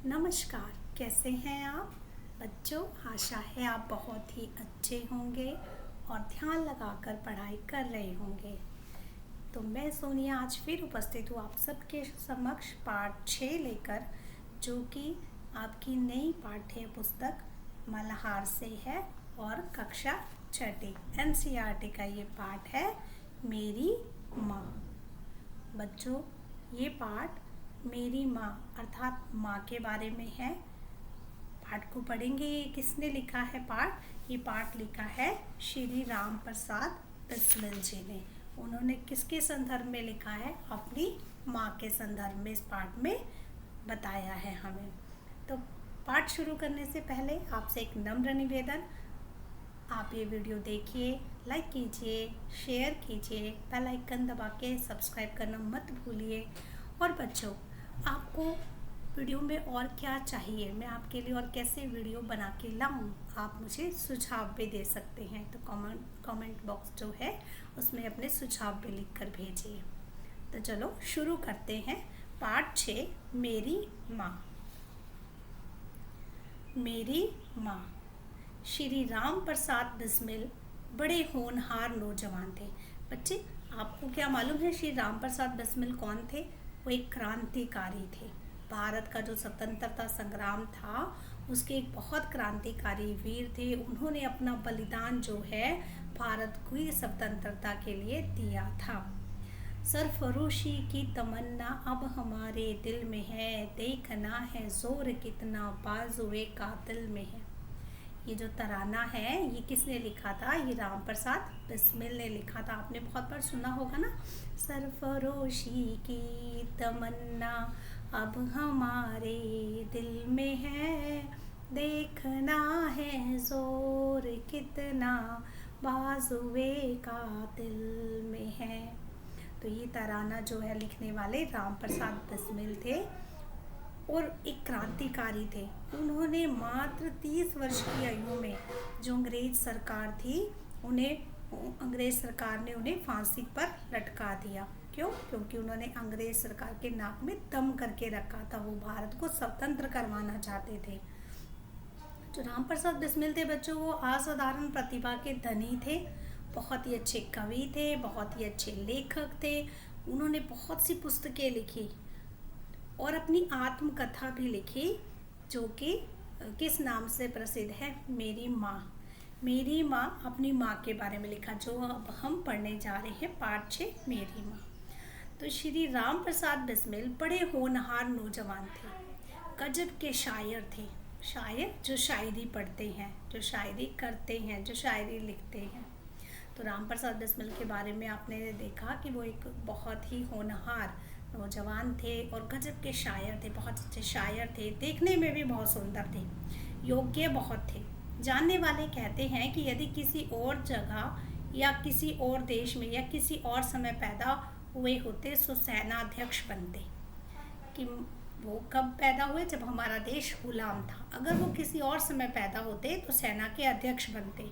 नमस्कार। कैसे हैं आप बच्चों? आशा है आप बहुत ही अच्छे होंगे और ध्यान लगाकर पढ़ाई कर रहे होंगे। तो मैं सोनिया आज फिर उपस्थित हूँ आप सबके समक्ष पाठ 6 लेकर, जो कि आपकी नई पाठ्य पुस्तक मल्हार से है और कक्षा छठी एनसीईआरटी का ये पाठ है, मेरी माँ। बच्चों, ये पाठ मेरी माँ अर्थात माँ के बारे में है। पाठ को पढ़ेंगे। ये किसने लिखा है पाठ? ये पाठ लिखा है श्री राम प्रसाद बिस्मिल जी ने। उन्होंने किसके संदर्भ में लिखा है? अपनी माँ के संदर्भ में इस पाठ में बताया है हमें। तो पाठ शुरू करने से पहले आपसे एक नम्र निवेदन, आप ये वीडियो देखिए, लाइक कीजिए, शेयर कीजिए, बेल आइकन दबा के सब्सक्राइब करना मत भूलिए। और बच्चों, आपको वीडियो में और क्या चाहिए, मैं आपके लिए और कैसे वीडियो बना के लाऊं, आप मुझे सुझाव भी दे सकते हैं। तो कमेंट बॉक्स जो है उसमें अपने सुझाव भी लिख कर भेजिए। तो चलो शुरू करते हैं। पाठ 6, मेरी माँ। मेरी माँ। श्री राम प्रसाद बिस्मिल बड़े होनहार नौजवान थे। बच्चे, आपको क्या मालूम है श्री राम प्रसाद बिस्मिल कौन थे? वो एक क्रांतिकारी थे। भारत का जो स्वतंत्रता संग्राम था उसके एक बहुत क्रांतिकारी वीर थे। उन्होंने अपना बलिदान जो है भारत की स्वतंत्रता के लिए दिया था। सरफरोशी की तमन्ना अब हमारे दिल में है, देखना है जोर कितना बाजुए कातिल में है। ये जो तराना है ये किसने लिखा था? ये राम प्रसाद बिस्मिल ने लिखा था। आपने बहुत बार सुना होगा ना, सरफरोशी की तमन्ना अब हमारे दिल में है, देखना है जोर कितना बाजुए कातिल में है। तो ये तराना जो है लिखने वाले राम प्रसाद बिस्मिल थे और एक क्रांतिकारी थे। उन्होंने मात्र 30 वर्ष की आयु में जो अंग्रेज सरकार थी अंग्रेज सरकार ने उन्हें फांसी पर लटका दिया। क्यों? क्योंकि उन्होंने अंग्रेज सरकार के नाक में दम करके रखा था। वो भारत को स्वतंत्र करवाना चाहते थे। जो राम प्रसाद बिस्मिल थे बच्चों, वो असाधारण प्रतिभा के धनी थे। बहुत ही अच्छे कवि थे, बहुत ही अच्छे लेखक थे। उन्होंने बहुत सी पुस्तकें लिखी और अपनी आत्मकथा भी लिखी, जो कि किस नाम से प्रसिद्ध है? मेरी माँ। मेरी माँ, अपनी माँ के बारे में लिखा, जो अब हम पढ़ने जा रहे हैं पाठ 6, मेरी माँ। तो श्री राम प्रसाद बिस्मिल बड़े होनहार नौजवान थे, गजब के शायर थे। शायर जो शायरी पढ़ते हैं, जो शायरी करते हैं, जो शायरी लिखते हैं। तो राम प्रसाद बिस्मिल के बारे में आपने देखा कि वो एक बहुत ही होनहार नौजवान थे और गजब के शायर थे, बहुत अच्छे शायर थे, देखने में भी बहुत सुंदर थे, योग्य बहुत थे। जानने वाले कहते हैं कि यदि किसी और जगह या किसी और देश में या किसी और समय पैदा हुए होते तो सेनाध्यक्ष बनते। कि वो कब पैदा हुए? जब हमारा देश गुलाम था। अगर वो किसी और समय पैदा होते तो सेना के अध्यक्ष बनते।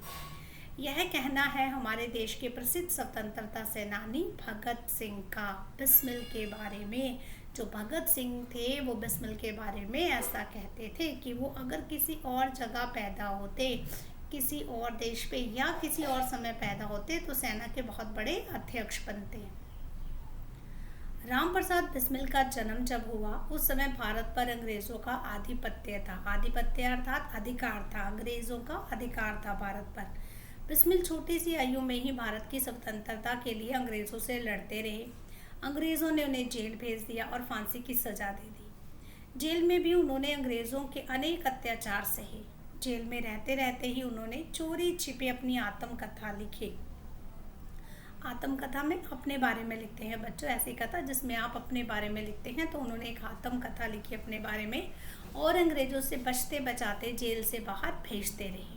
यह कहना है हमारे देश के प्रसिद्ध स्वतंत्रता सेनानी भगत सिंह का बिस्मिल के बारे में। जो भगत सिंह थे वो बिस्मिल के बारे में ऐसा कहते थे कि वो अगर किसी और जगह पैदा होते, किसी और देश पे या किसी और समय पैदा होते तो सेना के बहुत बड़े अध्यक्ष बनते। राम प्रसाद बिस्मिल का जन्म जब हुआ उस समय भारत पर अंग्रेजों का आधिपत्य था। आधिपत्य अर्थात अधिकार था, अंग्रेजों का अधिकार था भारत पर। बिस्मिल छोटी सी आयु में ही भारत की स्वतंत्रता के लिए अंग्रेजों से लड़ते रहे। अंग्रेजों ने उन्हें जेल भेज दिया और फांसी की सजा दे दी। जेल में भी उन्होंने अंग्रेजों के अनेक अत्याचार सहे। जेल में रहते रहते ही उन्होंने चोरी छिपे अपनी आत्मकथा लिखी। आत्मकथा में अपने बारे में लिखते हैं बच्चों, ऐसी कथा जिसमें आप अपने बारे में लिखते हैं। तो उन्होंने एक आत्मकथा लिखी अपने बारे में और अंग्रेजों से बचते बचाते जेल से बाहर भेजते रहे।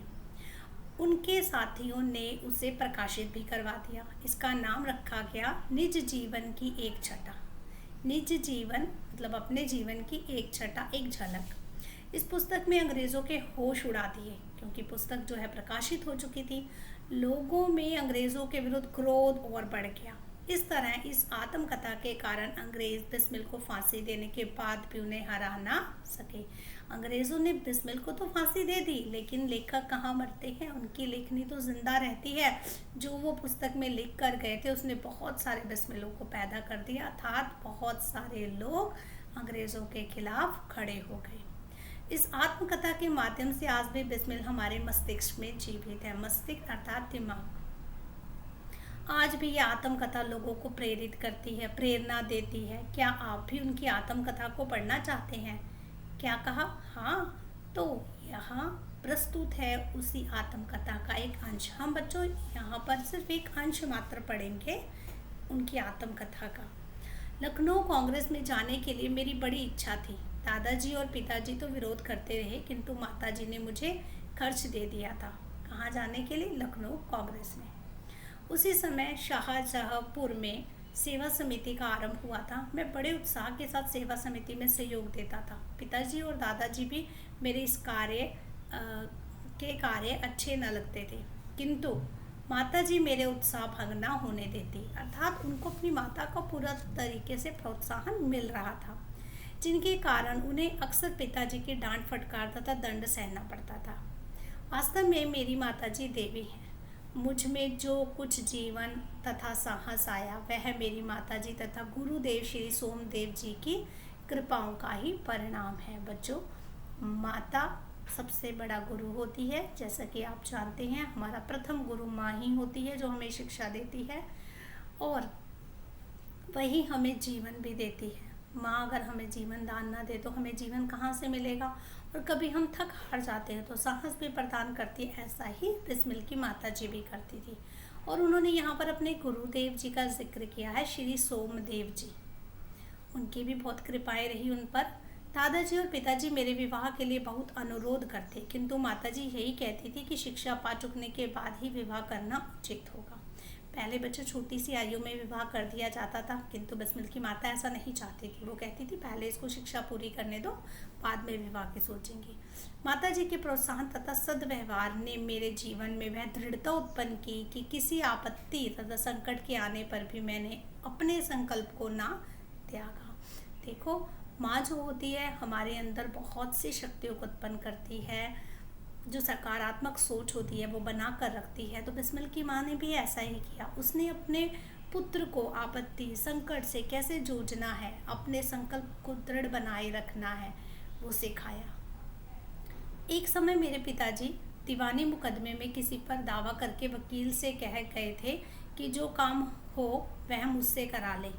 उनके साथियों ने उसे प्रकाशित भी करवा दिया। इसका नाम रखा गया निज जीवन की एक छटा। निज जीवन मतलब अपने जीवन की एक छटा, एक झलक। इस पुस्तक में अंग्रेजों के होश उड़ा दिए, क्योंकि पुस्तक जो है प्रकाशित हो चुकी थी। लोगों में अंग्रेजों के विरुद्ध क्रोध और बढ़ गया। इस तरह इस आत्मकथा के कारण अंग्रेज बिस्मिल को फांसी देने के बाद भी उन्हें हरा ना सके। अंग्रेजों ने बिस्मिल को तो फांसी दे दी, लेकिन लेखक कहाँ मरते हैं, उनकी लेखनी तो जिंदा रहती है। जो वो पुस्तक में लिख कर गए थे उसने बहुत सारे बिस्मिलों को पैदा कर दिया, अर्थात बहुत सारे लोग अंग्रेजों के खिलाफ खड़े हो गए। इस आत्मकथा के माध्यम से आज भी बिस्मिल हमारे मस्तिष्क में जीवित है। मस्तिष्क अर्थात दिमाग। आज भी ये आत्मकथा लोगों को प्रेरित करती है, प्रेरणा देती है। क्या आप भी उनकी आत्मकथा को पढ़ना चाहते हैं? क्या कहा? हाँ, तो यहाँ प्रस्तुत है उसी आत्मकथा का एक अंश। हम बच्चों यहाँ पर सिर्फ एक अंश मात्र पढ़ेंगे उनकी आत्मकथा का। लखनऊ कांग्रेस में जाने के लिए मेरी बड़ी इच्छा थी। दादाजी और पिताजी तो विरोध करते रहे, किंतु माताजी ने मुझे खर्च दे दिया था। कहाँ जाने के लिए? लखनऊ कांग्रेस में। उसी समय शाहजहाँपुर में सेवा समिति का आरंभ हुआ था। मैं बड़े उत्साह के साथ सेवा समिति में सहयोग देता था। पिताजी और दादाजी भी मेरे इस कार्य अच्छे न लगते थे, किंतु माताजी मेरे उत्साह भंग न होने देती, अर्थात उनको अपनी माता का पूरा तरीके से प्रोत्साहन मिल रहा था, जिनके कारण उन्हें अक्सर पिताजी की डांट फटकार तथा दंड सहना पड़ता था। वास्तव में मेरी माताजी देवी है। मुझ में जो कुछ जीवन तथा साहस आया वह मेरी माताजी तथा गुरुदेव श्री सोमदेव जी की कृपाओं का ही परिणाम है। बच्चों, माता सबसे बड़ा गुरु होती है। जैसा कि आप जानते हैं, हमारा प्रथम गुरु माँ ही होती है जो हमें शिक्षा देती है, और वही हमें जीवन भी देती है। माँ अगर हमें जीवन दान ना दे तो हमें जीवन कहाँ से मिलेगा? और कभी हम थक हार जाते हैं तो साहस भी प्रदान करती है। ऐसा ही बिस्मिल की माता जी भी करती थी। और उन्होंने यहाँ पर अपने गुरुदेव जी का जिक्र किया है, श्री सोमदेव जी। उनकी भी बहुत कृपाएं रही उन पर। दादाजी और पिताजी मेरे विवाह के लिए बहुत अनुरोध करते, किंतु माताजी यही कहती थी कि शिक्षा पा चुकने के बाद ही विवाह करना उचित होगा। पहले बच्चों छोटी सी आयु में विवाह कर दिया जाता था, किंतु बिस्मिल की माता ऐसा नहीं चाहती थी। वो कहती थी पहले इसको शिक्षा पूरी करने दो, बाद में विवाह की सोचेंगे। माता जी के प्रोत्साहन तथा सद्व्यवहार ने मेरे जीवन में वह दृढ़ता उत्पन्न की कि किसी आपत्ति तथा संकट के आने पर भी मैंने अपने संकल्प को ना त्यागा। देखो, माँ जो होती है हमारे अंदर बहुत सी शक्तियों को उत्पन्न करती है, जो सकारात्मक सोच होती है वो बना कर रखती है। तो बिस्मिल की माँ ने भी ऐसा ही किया। उसने अपने पुत्र को आपत्ति संकट से कैसे जूझना है, अपने संकल्प को दृढ़ बनाए रखना है, वो सिखाया। एक समय मेरे पिताजी दीवानी मुकदमे में किसी पर दावा करके वकील से कह गए थे कि जो काम हो वह मुझसे करा ले।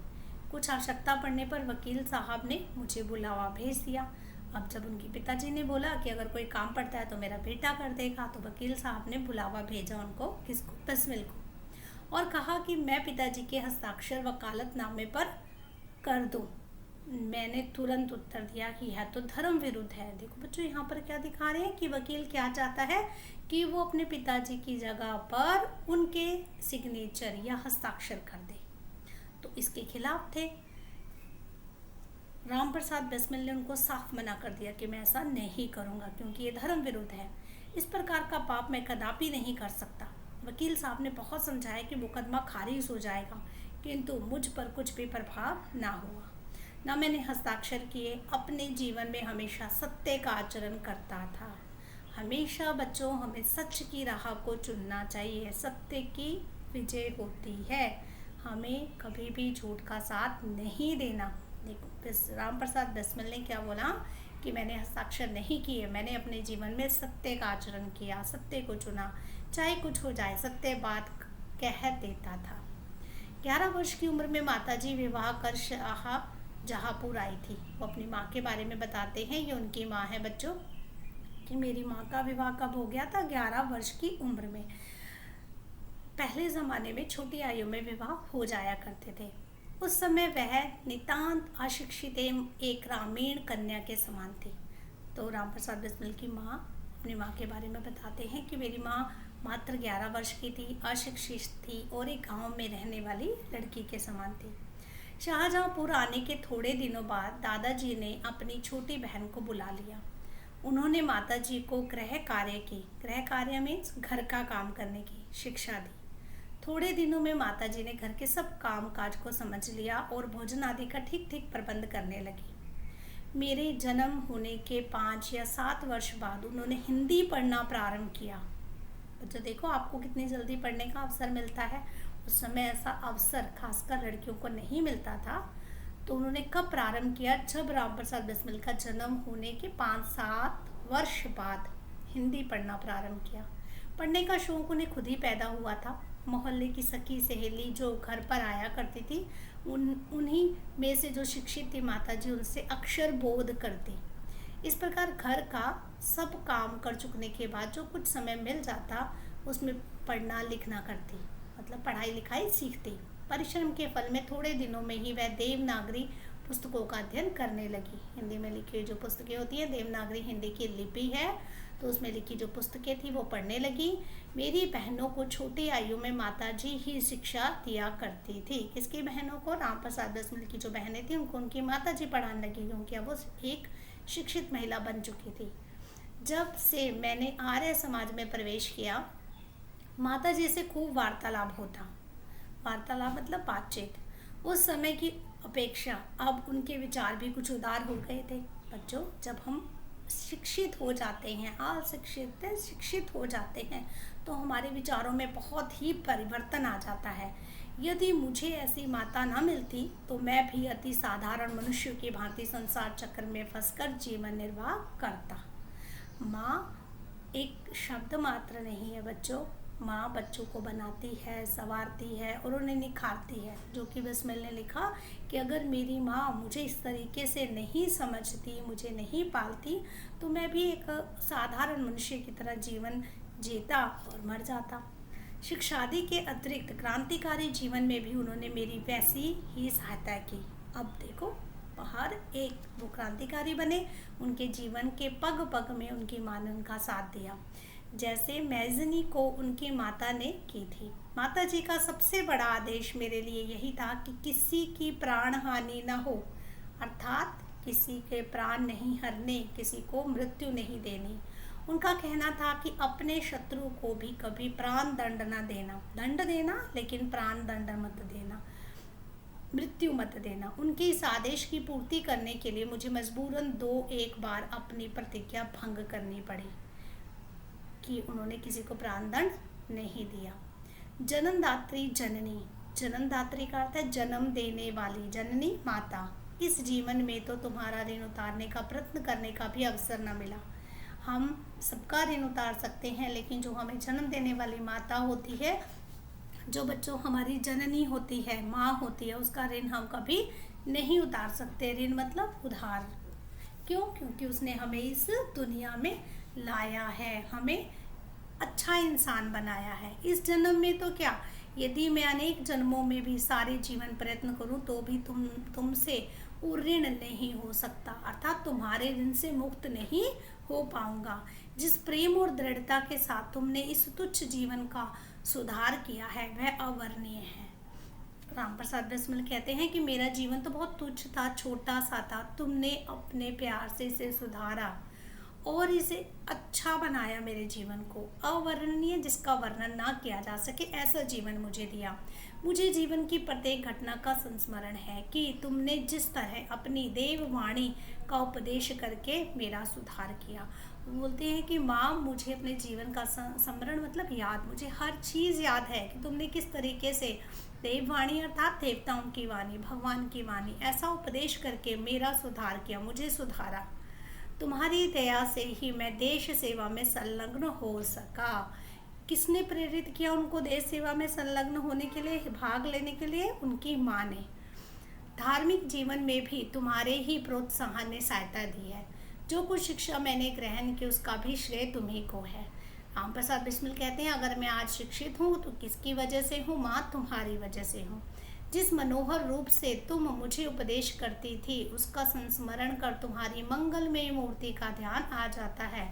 कुछ आवश्यकता पड़ने पर वकील साहब ने मुझे बुलावा भेज दिया। अब जब उनके पिताजी ने बोला कि अगर कोई काम पड़ता है तो मेरा बेटा कर देगा, तो वकील साहब ने बुलावा भेजा उनको, किसको? बिस्मिल को, और कहा कि मैं पिताजी के हस्ताक्षर वकालतनामे पर कर दूं। मैंने तुरंत उत्तर दिया कि यह तो धर्म विरुद्ध है। देखो बच्चों, यहाँ पर क्या दिखा रहे हैं कि वकील क्या चाहता है कि वो अपने पिताजी की जगह पर उनके सिग्नेचर या हस्ताक्षर कर दे, तो इसके खिलाफ थे। राम प्रसाद बिस्मिल ने उनको साफ मना कर दिया कि मैं ऐसा नहीं करूँगा, क्योंकि ये धर्म विरुद्ध है। इस प्रकार का पाप मैं कदापि नहीं कर सकता। वकील साहब ने बहुत समझाया कि मुकदमा खारिज हो जाएगा, किंतु मुझ पर कुछ भी प्रभाव ना हुआ। ना मैंने हस्ताक्षर किए। अपने जीवन में हमेशा सत्य का आचरण करता था। हमेशा बच्चों हमें सच की राह को चुनना चाहिए। सत्य की विजय होती है। हमें कभी भी झूठ का साथ नहीं देना। देखो, राम प्रसाद बिस्मिल ने क्या बोला कि मैंने हस्ताक्षर नहीं किए, मैंने अपने जीवन में सत्य का आचरण किया, सत्य को चुना, चाहे कुछ हो जाए, सत्य बात कह देता था। 11 वर्ष की उम्र में माताजी विवाह कर शाहजहाँपुर आई थी। वो अपनी माँ के बारे में बताते हैं, ये उनकी माँ है बच्चों, कि मेरी माँ का विवाह कब हो गया था? 11 वर्ष की उम्र में। पहले ज़माने में छोटी आयु में विवाह हो जाया करते थे। उस समय वह नितांत अशिक्षित एक ग्रामीण कन्या के समान थी। तो राम प्रसाद बिस्मिल की माँ अपनी माँ के बारे में बताते हैं कि मेरी माँ मात्र 11 वर्ष की थी, अशिक्षित थी और एक गांव में रहने वाली लड़की के समान थी। शाहजहाँपुर आने के थोड़े दिनों बाद दादाजी ने अपनी छोटी बहन को बुला लिया। उन्होंने माताजी को गृह कार्य में घर का काम करने की शिक्षा दी। थोड़े दिनों में माताजी ने घर के सब काम काज को समझ लिया और भोजन आदि का ठीक ठीक प्रबंध करने लगी। मेरे जन्म होने के 5 या 7 वर्ष बाद उन्होंने हिंदी पढ़ना प्रारंभ किया। बच्चों देखो, आपको कितनी जल्दी पढ़ने का अवसर मिलता है। उस समय ऐसा अवसर खासकर लड़कियों को नहीं मिलता था। तो उन्होंने कब प्रारंभ किया? जब राम प्रसाद बिस्मिल का जन्म होने के 5-7 वर्ष बाद हिंदी पढ़ना प्रारंभ किया। पढ़ने का शौक उन्हें खुद ही पैदा हुआ था। मोहल्ले की सखी सहेली जो घर पर आया करती थी, उन्हीं में से जो शिक्षित थी माताजी उनसे अक्षर बोध करती। इस प्रकार घर का सब काम कर चुकने के बाद जो कुछ समय मिल जाता उसमें पढ़ना लिखना करती, मतलब पढ़ाई लिखाई सीखती। परिश्रम के फल में थोड़े दिनों में ही वह देवनागरी पुस्तकों का अध्ययन करने लगी। हिंदी में लिखी हुई जो पुस्तकें होती हैं, देवनागरी हिंदी की लिपि है, तो उसमें लिखी जो पुस्तकें थी वो पढ़ने लगी। मेरी बहनों को छोटी आयु में माताजी ही शिक्षा दिया करती थी। किसकी बहनों को? राम प्रसाद बिस्मिल की जो बहनें थी उनको उनकी माताजी पढ़ाने लगी, क्योंकि अब वो एक शिक्षित महिला बन चुकी थी। जब से मैंने आर्य समाज में प्रवेश किया, माताजी से खूब वार्तालाप होता। वार्तालाप मतलब बातचीत। उस समय की अपेक्षा अब उनके विचार भी कुछ उदार हो गए थे। बच्चों, जब हम शिक्षित हो जाते हैं, अशिक्षित से शिक्षित हो जाते हैं, तो हमारे विचारों में बहुत ही परिवर्तन आ जाता है। यदि मुझे ऐसी माता ना मिलती तो मैं भी अति साधारण मनुष्य की भांति संसार चक्र में फंसकर जीवन निर्वाह करता। माँ एक शब्द मात्र नहीं है बच्चों। माँ बच्चों को बनाती है, संवारती है और उन्हें निखारती है। जो कि बिस्मिल ने लिखा कि अगर मेरी माँ मुझे इस तरीके से नहीं समझती, मुझे नहीं पालती, तो मैं भी एक साधारण मनुष्य की तरह जीवन जीता और मर जाता। शिक्षादि के अतिरिक्त क्रांतिकारी जीवन में भी उन्होंने मेरी वैसी ही सहायता की। अब देखो, हर एक वो क्रांतिकारी बने, उनके जीवन के पग पग में उनकी माँ ने उनका साथ दिया, जैसे मैजनी को उनकी माता ने की थी। माता जी का सबसे बड़ा आदेश मेरे लिए यही था कि किसी की प्राण हानि न हो, अर्थात किसी के प्राण नहीं हरने, किसी को मृत्यु नहीं देनी। उनका कहना था कि अपने शत्रु को भी कभी प्राण दंड न देना, दंड देना लेकिन प्राण दंड मत देना, मृत्यु मत देना। उनके इस आदेश की पूर्ति करने के लिए मुझे मजबूरन 2-1 बार अपनी प्रतिज्ञा भंग करनी पड़ी कि उन्होंने किसी को प्राण दंड नहीं दिया। जन्मदात्री जननी, जन्मदात्री का अर्थ है जन्म देने वाली, जननी माता। इस जीवन में तो तुम्हारा ऋण उतारने का प्रयत्न करने का भी अवसर न मिला। हम सबका ऋण उतार सकते हैं, लेकिन जो हमें जन्म देने वाली माता होती है, जो बच्चों हमारी जननी होती है, माँ होती है, उसका ऋण हम कभी नहीं उतार सकते। ऋण मतलब उधार। क्यों? क्योंकि उसने हमें इस दुनिया में लाया है, हमें अच्छा इंसान बनाया है। इस जन्म में तो क्या, यदि मैं अनेक जन्मों में भी सारे जीवन प्रयत्न करूं तो भी तुमसे वो ऋण नहीं हो सकता, अर्थात तुम्हारे ऋण से मुक्त नहीं हो पाऊंगा। जिस प्रेम और दृढ़ता के साथ तुमने इस तुच्छ जीवन का सुधार किया है वह अवर्णनीय है। राम प्रसाद बिस्मिल कहते हैं कि मेरा जीवन तो बहुत तुच्छ था, छोटा सा था, तुमने अपने प्यार से इसे सुधारा और इसे अच्छा बनाया, मेरे जीवन को अवर्णनीय, जिसका वर्णन ना किया जा सके, ऐसा जीवन मुझे दिया। मुझे जीवन की प्रत्येक घटना का संस्मरण है कि तुमने जिस तरह अपनी देववाणी का उपदेश करके मेरा सुधार किया। बोलते हैं कि माँ मुझे अपने जीवन का स्मरण मतलब याद, मुझे हर चीज़ याद है कि तुमने किस तरीके से देववाणी अर्थात देवताओं की वाणी, भगवान की वाणी, ऐसा उपदेश करके मेरा सुधार किया, मुझे सुधारा। तुम्हारी दया से ही मैं देश सेवा में संलग्न हो सका। किसने प्रेरित किया उनको देश सेवा में संलग्न होने के लिए, भाग लेने के लिए? उनकी माँ ने। धार्मिक जीवन में भी तुम्हारे ही प्रोत्साहन ने सहायता दी है। जो कुछ शिक्षा मैंने ग्रहण की उसका भी श्रेय तुम्ही को है। राम प्रसाद बिस्मिल कहते हैं, अगर मैं आज शिक्षित हूँ तो किसकी वजह से हूँ? माँ तुम्हारी वजह से हूँ। जिस मनोहर रूप से तुम मुझे उपदेश करती थी उसका संस्मरण कर तुम्हारी मंगलमय मूर्ति का ध्यान आ जाता है।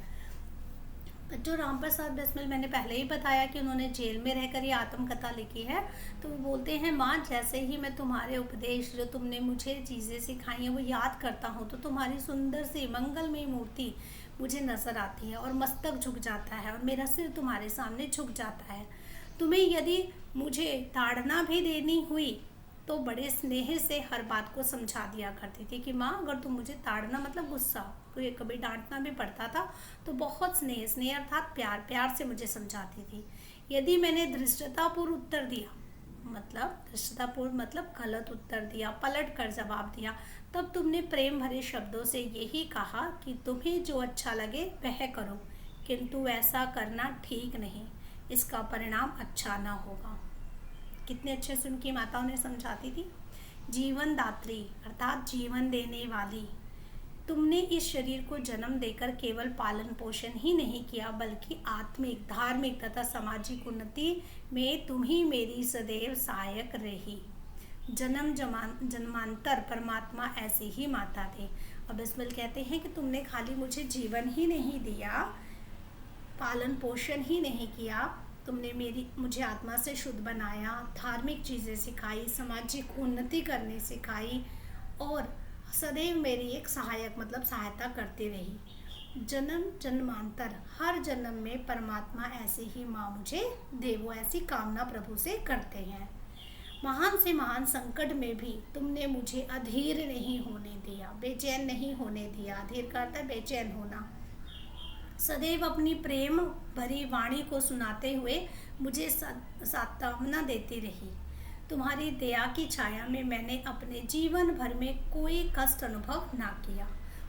जो राम प्रसाद बिस्मिल, मैंने पहले ही बताया कि उन्होंने जेल में रहकर ये आत्मकथा लिखी है। तो वो बोलते हैं, माँ जैसे ही मैं तुम्हारे उपदेश, जो तुमने मुझे चीज़ें सिखाई हैं, वो याद करता हूँ तो तुम्हारी सुंदर सी मंगलमय मूर्ति मुझे नज़र आती है और मस्तक झुक जाता है और मेरा सिर तुम्हारे सामने झुक जाता है। तुम्हें यदि मुझे ताड़ना भी देनी हुई तो बड़े स्नेह से हर बात को समझा दिया करती थी कि माँ अगर तुम मुझे ताड़ना मतलब गुस्सा, कोई कभी डांटना भी पड़ता था तो बहुत स्नेह, स्नेह अर्थात प्यार, प्यार से मुझे समझाती थी। यदि मैंने धृष्टतापूर्ण उत्तर दिया, मतलब धृष्टतापूर्ण मतलब गलत उत्तर दिया, पलट कर जवाब दिया, तब तुमने प्रेम भरे शब्दों से यही कहा कि तुम्हें जो अच्छा लगे वह करो, किंतु ऐसा करना ठीक नहीं, इसका परिणाम अच्छा ना होगा। कितने अच्छे से उनकी माता उन्हें समझाती थी। जीवन दात्री अर्थात जीवन देने वाली, तुमने इस शरीर को जन्म देकर केवल पालन पोषण ही नहीं किया बल्कि आत्मिक, धार्मिक तथा सामाजिक उन्नति में तुम ही मेरी सदैव सहायक रही। जन्म जन्मांतर परमात्मा ऐसे ही माता थे। अब बिस्मिल कहते हैं कि तुमने खाली मुझे जीवन ही नहीं दिया, पालन पोषण ही नहीं किया, तुमने मुझे आत्मा से शुद्ध बनाया, धार्मिक चीज़ें सिखाई, सामाजिक उन्नति करनी सिखाई और सदैव मेरी एक सहायक मतलब सहायता करती रही। जन्म जन्मांतर हर जन्म में परमात्मा ऐसे ही माँ मुझे दे, वो ऐसी कामना प्रभु से करते हैं। महान से महान संकट में भी तुमने मुझे अधीर नहीं होने दिया, बेचैन नहीं होने दिया। अधीर का अर्थ है बेचैन होना। सदैव अपनी प्रेम भरी वाणी को सुनाते हुए मुझे सांत्वना देती रही। तुम्हारी दया की छाया में मैंने अपने जीवन भर में कोई कष्ट अनुभव ना किया।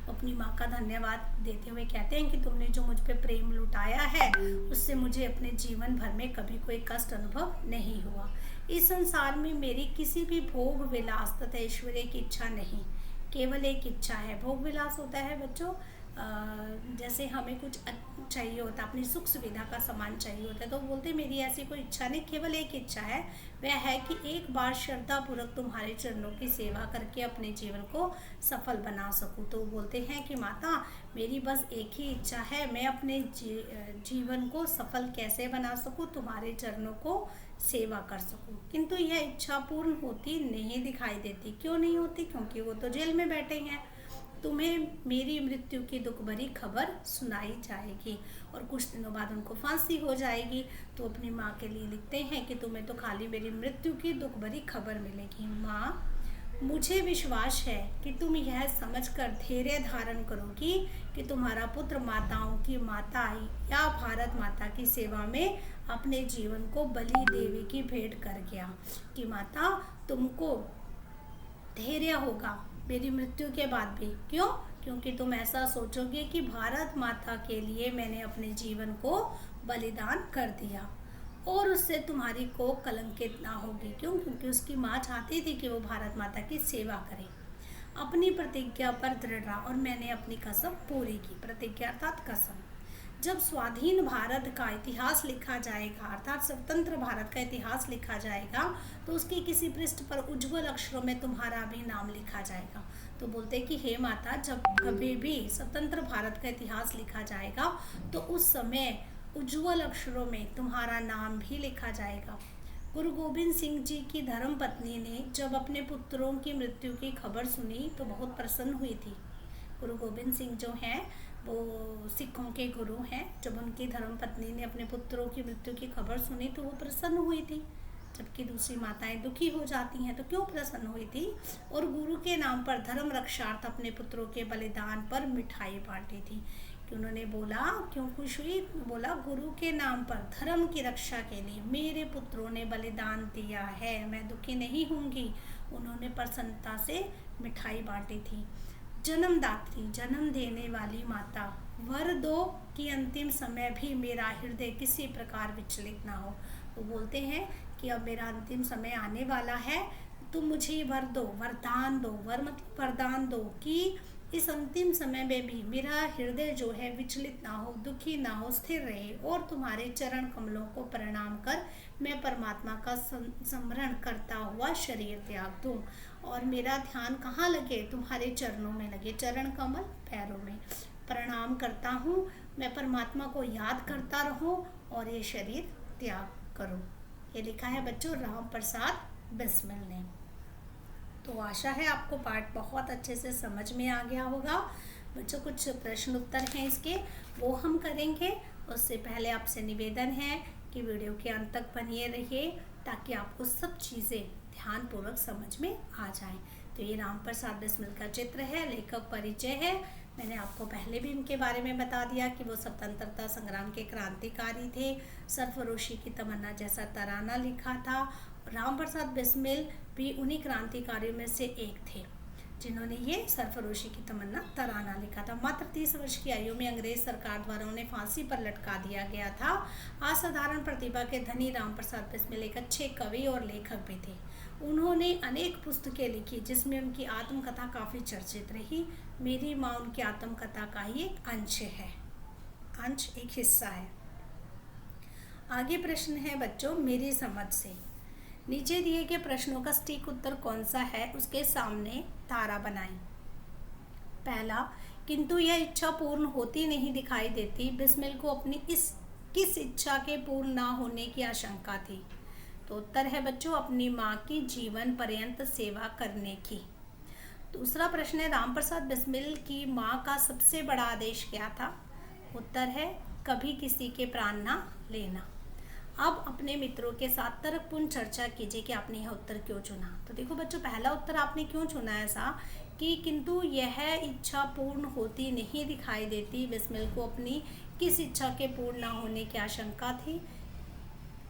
अपनी माँ का धन्यवाद देते हुए कहते हैं कि तुमने जो मुझ पे प्रेम लुटाया है उससे मुझे अपने जीवन भर में कभी कोई कष्ट अनुभव नहीं हुआ। इस संसार में मेरी किसी भी भोग विलास तथा ऐश्वर्य की इच्छा नहीं, केवल एक इच्छा है। भोग विलास होता है बच्चों, जैसे हमें कुछ चाहिए होता है, अपनी सुख सुविधा का सामान चाहिए होता है, तो बोलते मेरी ऐसी कोई इच्छा नहीं, केवल एक इच्छा है, वह है कि एक बार श्रद्धापूर्वक तुम्हारे चरणों की सेवा करके अपने जीवन को सफल बना सकूं। तो बोलते हैं कि माता मेरी बस एक ही इच्छा है, मैं अपने जीवन को सफल कैसे बना सकूं, तुम्हारे चरणों को सेवा कर सकूं। किंतु यह इच्छा पूर्ण होती नहीं दिखाई देती। क्यों नहीं होती? क्योंकि वो तो जेल में बैठे हैं। तुम्हें मेरी मृत्यु की दुख भरी खबर सुनाई जाएगी और कुछ दिनों बाद उनको फांसी हो जाएगी। तो अपनी माँ के लिए लिखते हैं कि तुम्हें तो खाली मेरी मृत्यु की दुख भरी खबर मिलेगी। माँ मुझे विश्वास है कि तुम यह समझकर धैर्य धारण करोगी कि तुम्हारा पुत्र माताओं की माता या भारत माता की सेवा में अपने जीवन को बलि देवी की भेंट कर गया। कि माता तुमको धैर्य होगा मेरी मृत्यु के बाद भी। क्यों? क्योंकि तुम ऐसा सोचोगे कि भारत माता के लिए मैंने अपने जीवन को बलिदान कर दिया और उससे तुम्हारी कोख कलंकित ना होगी। क्यों? क्योंकि उसकी माँ चाहती थी कि वो भारत माता की सेवा करे। अपनी प्रतिज्ञा पर दृढ़ रहा और मैंने अपनी कसम पूरी की। प्रतिज्ञा अर्थात कसम। जब स्वाधीन भारत का इतिहास लिखा जाएगा अर्थात स्वतंत्र भारत का इतिहास लिखा जाएगा तो उसके किसी पृष्ठ पर उज्जवल अक्षरों में तुम्हारा भी नाम लिखा जाएगा। तो बोलते कि हे माता जब कभी भी स्वतंत्र भारत का इतिहास लिखा जाएगा तो उस समय उज्जवल अक्षरों में तुम्हारा नाम भी लिखा जाएगा। गुरु गोविंद सिंह जी की धर्म पत्नी ने जब अपने पुत्रों की मृत्यु की खबर सुनी तो बहुत प्रसन्न हुई थी। गुरु गोविंद सिंह जो हैं वो सिखों के गुरु हैं। जब उनकी धर्म पत्नी ने अपने पुत्रों की मृत्यु की खबर सुनी तो वो प्रसन्न हुई थी, जबकि दूसरी माताएं दुखी हो जाती हैं। तो क्यों प्रसन्न हुई थी? और गुरु के नाम पर धर्म रक्षार्थ अपने पुत्रों के बलिदान पर मिठाई बांटी थी। कि उन्होंने बोला, क्यों खुश हुई? बोला गुरु के नाम पर धर्म की रक्षा के लिए मेरे पुत्रों ने बलिदान दिया है, मैं दुखी नहीं होंगी। उन्होंने प्रसन्नता से मिठाई बांटी थी। जन्मदात्री जन्म देने वाली माता, वर दो कि अंतिम समय भी मेरा हृदय किसी प्रकार विचलित ना हो। वो बोलते हैं कि अब मेरा अंतिम समय आने वाला है, तुम मुझे वर दो, वरदान दो। वर मतलब वरदान दो कि इस अंतिम समय में भी मेरा हृदय जो है विचलित ना हो, दुखी ना हो, स्थिर रहे और तुम्हारे चरण कमलों को प्रणाम कर मैं परमात्मा का स्मरण करता हुआ शरीर त्याग दूं और मेरा ध्यान कहाँ लगे? तुम्हारे चरणों में लगे। चरण कमल पैरों में प्रणाम करता हूँ, मैं परमात्मा को याद करता रहूं और ये शरीर त्याग करूं। ये लिखा है बच्चों राम प्रसाद बिस्मिल ने। तो आशा है आपको पाठ बहुत अच्छे से समझ में आ गया होगा। बच्चों कुछ प्रश्न उत्तर हैं इसके, वो हम करेंगे। उससे पहले आपसे निवेदन है कि वीडियो के अंत तक बनिए रहिए ताकि आपको सब चीज़ें ध्यानपूर्वक समझ में आ जाएं। तो ये राम प्रसाद बिस्मिल का चित्र है, लेखक परिचय है। मैंने आपको पहले भी इनके बारे में बता दिया कि वो स्वतंत्रता संग्राम के क्रांतिकारी थे। सरफरोशी की तमन्ना जैसा तराना लिखा था। राम प्रसाद बिस्मिल भी उन्हीं क्रांतिकारियों में से एक थे जिन्होंने ये सरफरोशी की तमन्ना तराना लिखा था। मात्र 30 वर्ष की आयु में अंग्रेज सरकार द्वारा उन्हें फांसी पर लटका दिया गया था। असाधारण प्रतिभा के धनी राम प्रसाद बिस्मिल एक अच्छे कवि और लेखक भी थे। उन्होंने अनेक पुस्तकें लिखी जिसमें उनकी आत्मकथा काफ़ी चर्चित रही। मेरी माँ उनकी आत्मकथा का ही एक अंश है, अंश एक हिस्सा है। आगे प्रश्न है बच्चों मेरी समझ से। नीचे दिए गए प्रश्नों का सटीक उत्तर कौन सा है, उसके सामने तारा बनाएं। पहला, किंतु यह इच्छा पूर्ण होती नहीं दिखाई देती। बिस्मिल को अपनी किस इच्छा के पूर्ण ना होने की आशंका थी? तो उत्तर है बच्चों अपनी माँ की जीवन पर्यंत सेवा करने की। दूसरा प्रश्न है राम प्रसाद बिस्मिल की माँ का सबसे बड़ा आदेश क्या था? उत्तर है कभी किसी के प्राण ना लेना। अब अपने मित्रों के साथ तर्कपूर्ण चर्चा कीजिए कि आपने यह उत्तर क्यों चुना। तो देखो बच्चों, पहला उत्तर आपने क्यों चुना ऐसा कि किंतु यह इच्छा पूर्ण होती नहीं दिखाई देती। बिस्मिल को अपनी किस इच्छा के पूर्ण ना होने की आशंका थी?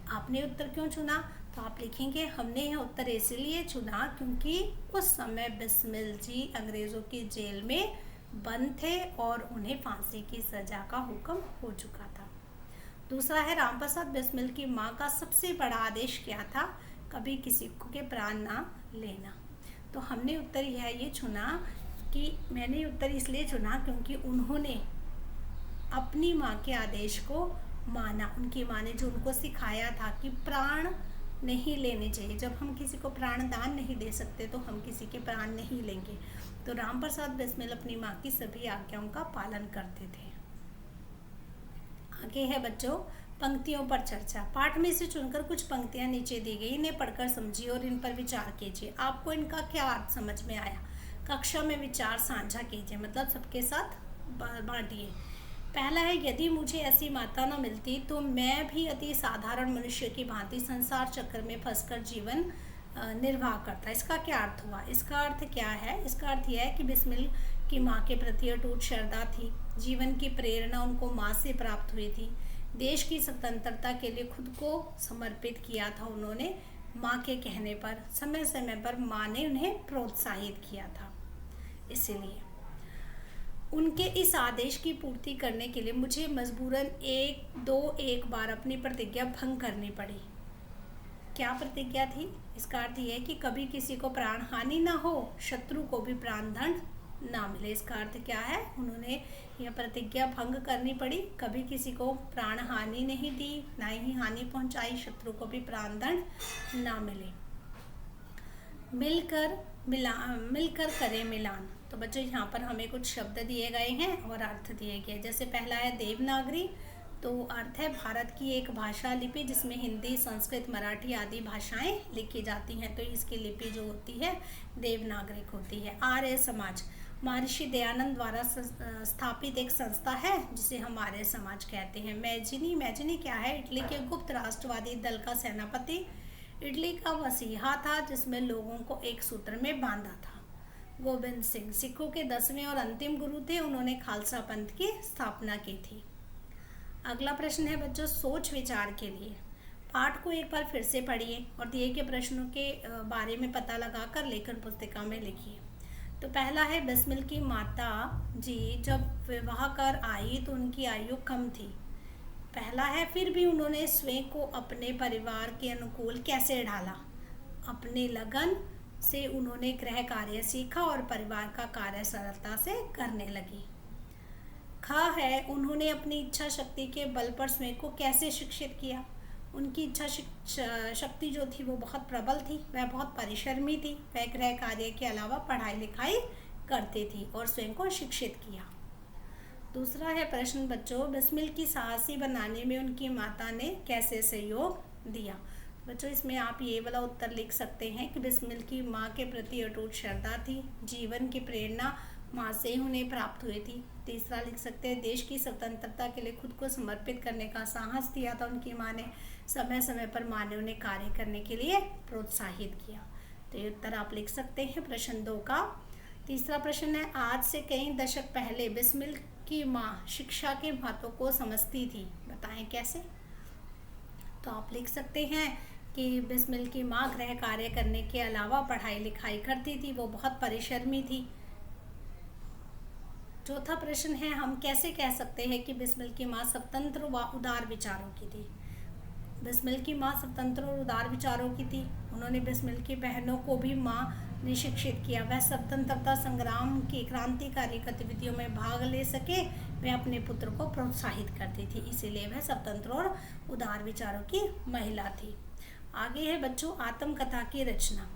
आपने उत्तर क्यों चुना? तो आप लिखेंगे हमने यह उत्तर इसलिए चुना क्योंकि उस समय बिस्मिल जी अंग्रेज़ों की जेल में बंद थे और उन्हें फांसी की सज़ा का हुक्म हो चुका था। दूसरा है राम प्रसाद बिस्मिल की माँ का सबसे बड़ा आदेश क्या था? कभी किसी के प्राण ना लेना। तो हमने उत्तर ये चुना कि मैंने उत्तर इसलिए चुना क्योंकि उन्होंने अपनी माँ के आदेश को माना। उनकी माँ ने जो उनको सिखाया था कि प्राण नहीं लेने चाहिए, जब हम किसी को प्राण दान नहीं दे सकते तो हम किसी के प्राण नहीं लेंगे। तो राम प्रसाद बिस्मिल अपनी माँ की सभी आज्ञाओं का पालन करते थे। आगे है बच्चों पंक्तियों पर चर्चा। पाठ में से चुनकर कुछ पंक्तियां नीचे दी गई, इन्हें पढ़कर समझिए और इन पर विचार कीजिए। आपको इनका क्या अर्थ समझ में आया? कक्षा में विचार साझा कीजिए, मतलब सबके साथ बांटिए। पहला है यदि मुझे ऐसी माता न मिलती तो मैं भी अति साधारण मनुष्य की भांति संसार चक्र में फंसकर जीवन निर्वाह करता। इसका क्या अर्थ हुआ? इसका अर्थ क्या है? इसका अर्थ यह है कि बिस्मिल की माँ के प्रति अटूट श्रद्धा थी। जीवन की प्रेरणा उनको माँ से प्राप्त हुई थी। देश की स्वतंत्रता के लिए खुद को समर्पित किया था उन्होंने। माँ के कहने पर समय समय पर माँ ने उन्हें प्रोत्साहित किया था। इसीलिए उनके इस आदेश की पूर्ति करने के लिए मुझे मजबूरन एक बार अपनी प्रतिज्ञा भंग करनी पड़ी। क्या प्रतिज्ञा थी? इसका अर्थ यह है कि कभी किसी को प्राण हानि ना हो, शत्रु को भी प्राण दंड ना मिले। इसका अर्थ क्या है? उन्होंने यह प्रतिज्ञा भंग करनी पड़ी, कभी किसी को प्राण हानि नहीं दी, ना ही हानि पहुंचाई, शत्रु को भी प्राण दंड ना मिले। मिलकर करें मिलान। तो बच्चों यहाँ पर हमें कुछ शब्द दिए गए हैं और अर्थ दिए गए। जैसे पहला है देवनागरी, तो अर्थ है भारत की एक भाषा लिपि जिसमें हिंदी, संस्कृत, मराठी आदि भाषाएं लिखी जाती हैं। तो इसकी लिपि जो होती है देवनागरिक होती है। आर्य समाज महर्षि दयानंद द्वारा स्थापित एक संस्था है जिसे हम आर्य समाज कहते हैं। मैजिनी क्या है? इटली के गुप्त राष्ट्रवादी दल का सेनापति, इटली का मसीहा था जिसमें लोगों को एक सूत्र में बांधा था। गोबिंद सिंह सिखों के 10वें और अंतिम गुरु थे। उन्होंने खालसा पंथ की स्थापना की थी। अगला प्रश्न है बच्चों सोच विचार के लिए। पाठ को एक बार फिर से पढ़िए और दिए गए प्रश्नों के बारे में पता लगाकर लेखन पुस्तिका में लिखिए। तो पहला है बिस्मिल की माता जी जब विवाह कर आई तो उनकी आयु कम थी। पहला है फिर भी उन्होंने स्वयं को अपने परिवार के अनुकूल कैसे ढाला? अपने लगन से उन्होंने गृह कार्य सीखा और परिवार का कार्य सरलता से करने लगी। खा है उन्होंने अपनी इच्छा शक्ति के बल पर स्वयं को कैसे शिक्षित किया? उनकी इच्छा शक्ति जो थी वो बहुत प्रबल थी, वह बहुत परिश्रमी थी। वह गृह कार्य के अलावा पढ़ाई लिखाई करती थी और स्वयं को शिक्षित किया। दूसरा है प्रश्न बच्चों बिस्मिल की साहसी बनाने में उनकी माता ने कैसे सहयोग दिया? बच्चों इसमें आप ये वाला उत्तर लिख सकते हैं कि बिस्मिल की माँ के प्रति अटूट श्रद्धा थी। जीवन की प्रेरणा माँ से ही उन्हें प्राप्त हुई थी। तीसरा लिख सकते हैं देश की स्वतंत्रता के लिए खुद को समर्पित करने का साहस दिया था उनकी माँ ने। समय समय पर माँ ने उन्हें कार्य करने के लिए प्रोत्साहित किया। तो ये उत्तर आप लिख सकते हैं प्रश्न 2 का। तीसरा प्रश्न है आज से कई दशक पहले बिस्मिल की माँ शिक्षा के महत्व को समझती थी, बताएं कैसे। तो आप लिख सकते हैं कि बिस्मिल की माँ गृह कार्य करने के अलावा पढ़ाई लिखाई करती थी, वो बहुत परिश्रमी थी। चौथा प्रश्न है हम कैसे कह सकते हैं कि बिस्मिल की माँ स्वतंत्र व उदार विचारों की थी। बिस्मिल की माँ स्वतंत्र और उदार विचारों की थी। उन्होंने बिस्मिल की बहनों को भी माँ ने शिक्षित किया। वह स्वतंत्रता संग्राम की क्रांतिकारी गतिविधियों में भाग ले सके, वह अपने पुत्र को प्रोत्साहित करती थी, इसीलिए वह स्वतंत्र और उदार विचारों की महिला थी। आगे है बच्चों आत्मकथा की रचना।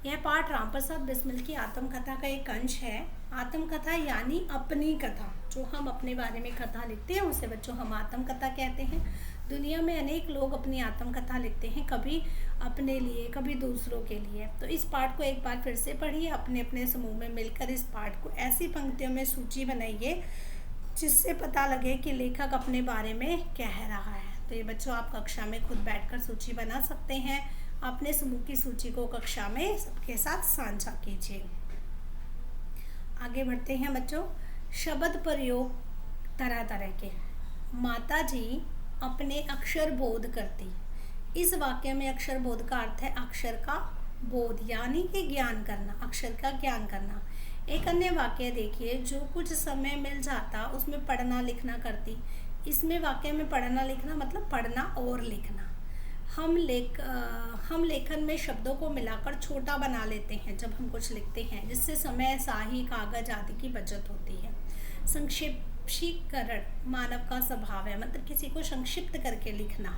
यह पाठ रामप्रसाद बिस्मिल की आत्मकथा का एक अंश है। आत्मकथा यानी अपनी कथा, जो हम अपने बारे में कथा लिखते हैं उसे बच्चों हम आत्मकथा कहते हैं। दुनिया में अनेक लोग अपनी आत्मकथा लिखते हैं, कभी अपने लिए कभी दूसरों के लिए। तो इस पाठ को एक बार फिर से पढ़िए, अपने अपने समूह में मिलकर इस पाठ को ऐसी पंक्तियों में सूची बनाइए जिससे पता लगे कि लेखक अपने बारे में कह रहा है। तो ये बच्चों आप कक्षा में खुद बैठकर सूची बना सकते हैं। अपने समूह की सूची को कक्षा में सबके साथ साझा कीजिए। आगे बढ़ते हैं बच्चों। शब्द प्रयोग तरह तरह के। माता जी अपने अक्षर बोध करती। इस वाक्य में अक्षर बोध का अर्थ है अक्षर का बोध यानी कि ज्ञान करना, अक्षर का ज्ञान करना। एक अन्य वाक्य देखिए, जो कुछ समय मिल जाता उसमें पढ़ना लिखना करती। इसमें वाक्य में पढ़ना लिखना मतलब पढ़ना और लिखना। हम लेखन में शब्दों को मिलाकर छोटा बना लेते हैं जब हम कुछ लिखते हैं, जिससे समय, स्याही, कागज आदि की बचत होती है। संक्षिप्तीकरण मानव का स्वभाव है, मतलब किसी को संक्षिप्त करके लिखना।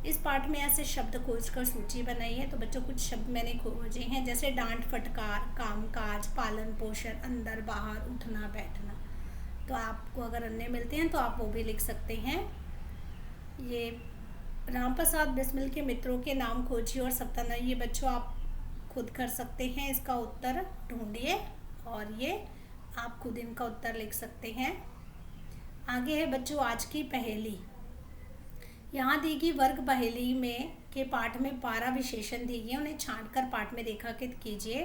इस पाठ में ऐसे शब्द खोजकर सूची बनाई है। तो बच्चों कुछ शब्द मैंने खोजे हैं, जैसे डांट फटकार, कामकाज, पालन पोषण, अंदर बाहर, उठना बैठना। तो आपको अगर अन्य मिलते हैं तो आप वो भी लिख सकते हैं। ये रामप्रसाद बिस्मिल के मित्रों के नाम खोजिए और सप्ताह, ये बच्चों आप खुद कर सकते हैं। इसका उत्तर ढूंढिए और ये आप खुद इनका उत्तर लिख सकते हैं। आगे है बच्चों आज की पहेली। यहाँ दी गई वर्ग पहेली में के पाठ में 12 विशेषण दिए गए, उन्हें छांटकर पाठ में रेखांकित कीजिए।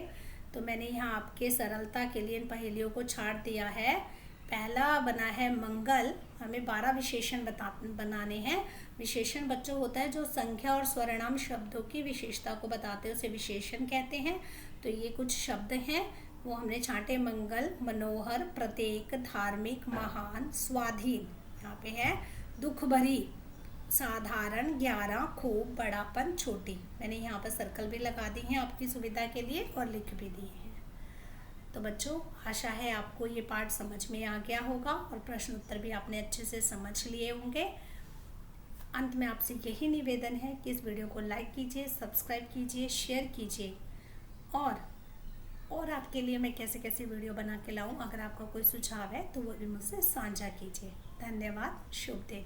तो मैंने यहाँ आपके सरलता के लिए इन पहेलियों को छांट दिया है। पहला बना है मंगल, हमें 12 विशेषण बनाने हैं। विशेषण बच्चों होता है जो संख्या और स्वरनाम शब्दों की विशेषता को बताते हैं, उसे विशेषण कहते हैं। तो ये कुछ शब्द हैं वो हमने छांटे। मंगल, मनोहर, प्रत्येक, धार्मिक, महान, स्वाधीन, यहाँ पे है दुख भरी, साधारण, 11, खूब, बड़ापन, छोटी। मैंने यहाँ पर सर्कल भी लगा दी हैं आपकी सुविधा के लिए और लिख भी दिए हैं। तो बच्चों आशा है आपको ये पाठ समझ में आ गया होगा और प्रश्न उत्तर भी आपने अच्छे से समझ लिए होंगे। अंत में आपसे यही निवेदन है कि इस वीडियो को लाइक कीजिए, सब्सक्राइब कीजिए, शेयर कीजिए और आपके लिए मैं कैसे कैसे वीडियो बना के लाऊं, अगर आपका कोई सुझाव है तो वो भी मुझसे साझा कीजिए। धन्यवाद। शुभ दिन।